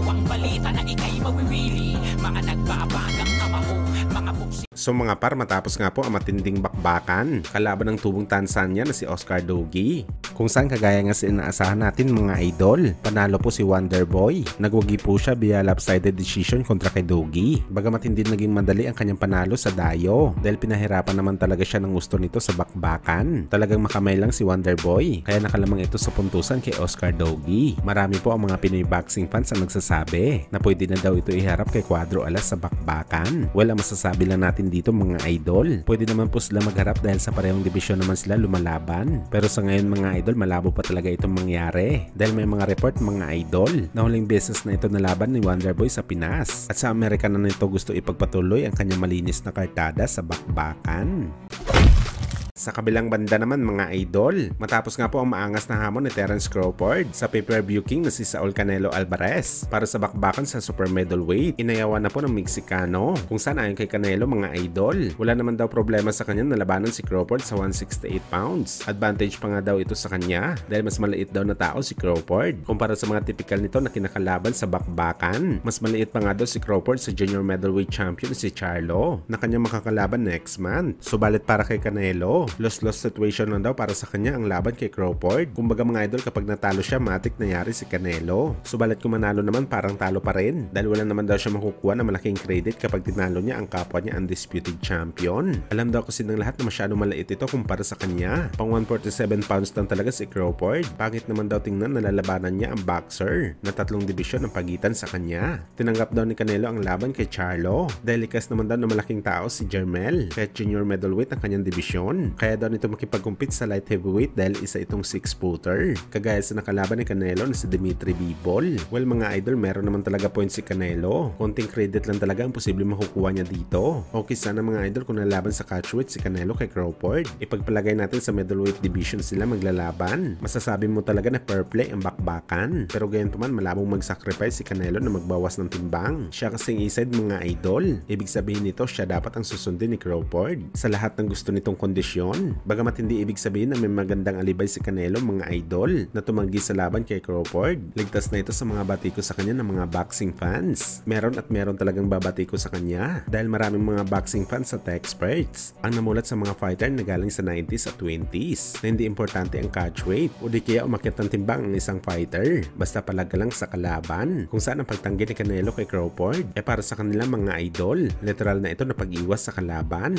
ang balita na ikay mawiwili. Mga nagbabagang kamao, mga buksi. So mga par, matapos nga po ang matinding bakbakan kalaban ng tubong Tanzania na si Oscar Dogi, kung saan kagaya nga sa inaasahan natin mga idol, panalo po si Wonderboy. Nagwagi po siya via lopsided decision kontra kay Dogi. Bagamat hindi naging madali ang kanyang panalo sa dayo dahil pinahirapan naman talaga siya ng gusto nito sa bakbakan. Talagang makamay lang si Wonderboy kaya nakalamang ito sa puntusan kay Oscar Dogi. Marami po ang mga Pinoy boxing fans ang nagsasabi na pwede na daw ito iharap kay Cuadro Alas sa bakbakan. Well, ang masasabi lang natin dito mga idol, pwede naman po sila magharap dahil sa parehong dibisyon naman sila lumalaban. Pero sa ngayon mga idol, malabo pa talaga itong mangyari dahil may mga report mga idol na huling beses na ito nalaban ni Wonderboy sa Pinas at sa Amerika na nito gusto ipagpatuloy ang kanyang malinis na kartada sa bakbakan. Sa kabilang banda naman mga idol, matapos nga po ang maangas na hamon ni Terence Crawford sa pay-per-view king na si Saul Canelo Alvarez para sa bakbakan sa super middleweight, inayawan na po ng Meksikano, kung saan ayon kay Canelo mga idol, wala naman daw problema sa kanya na labanan si Crawford sa 168 pounds. Advantage pa nga daw ito sa kanya dahil mas maliit daw na tao si Crawford kumpara sa mga typical nito na kinakalaban sa bakbakan. Mas maliit pa nga daw si Crawford sa junior middleweight champion si Charlo na kanyang makakalaban next month. Subalit para kay Canelo, loss-loss situation lang daw para sa kanya ang laban kay Crawford. Kumbaga mga idol, kapag natalo siya, matik nangyari si Canelo. Subalit kung manalo naman, parang talo pa rin dahil wala naman daw siya makukuha na malaking credit kapag tinalo niya ang kapwa niya undisputed champion. Alam daw kasi ng lahat na masyado maliit ito kumpara sa kanya. Pang 147 pounds lang talaga si Crawford. Pangit naman daw tingnan na lalabanan niya ang boxer na 3 dibisyon ang pagitan sa kanya. Tinanggap daw ni Canelo ang laban kay Charlo dahil likas naman daw na malaking tao si Jermel kahit junior middleweight ang kanyang dibisyon. Kaya daw nito makipag-compete sa light heavyweight dahil isa itong 6-footer. Kagaya sa nakalaban ni Canelo na si Dimitri Bivol. Well mga idol, meron naman talaga points si Canelo. Konting credit lang talaga ang posible makukuha niya dito. Okay sana mga idol kung nalaban sa catchweight si Canelo kay Crawford. Ipagpalagay natin sa middleweight division sila maglalaban. Masasabi mo talaga na fair play ang bakbakan. Pero gayon pa man, malabong mag-sacrifice si Canelo na magbawas ng timbang. Siya kasing iside mga idol. Ibig sabihin nito, siya dapat ang susundin ni Crawford sa lahat ng gusto nitong kondisyon. Bagamat hindi ibig sabihin na may magandang alibay si Canelo mga idol na tumanggi sa laban kay Crawford. Ligtas na ito sa mga batiko sa kanya ng mga boxing fans. Meron talagang babatiko sa kanya dahil maraming mga boxing fans at experts ang namulat sa mga fighter na galing sa 90s at 20s na hindi importante ang catch weight o di kaya umakyat ng timbang ang isang fighter. Basta palaga lang sa kalaban. Kung saan ang pagtanggi ni Canelo kay Crawford para sa kanilang mga idol, literal na ito na pag-iwas sa kalaban.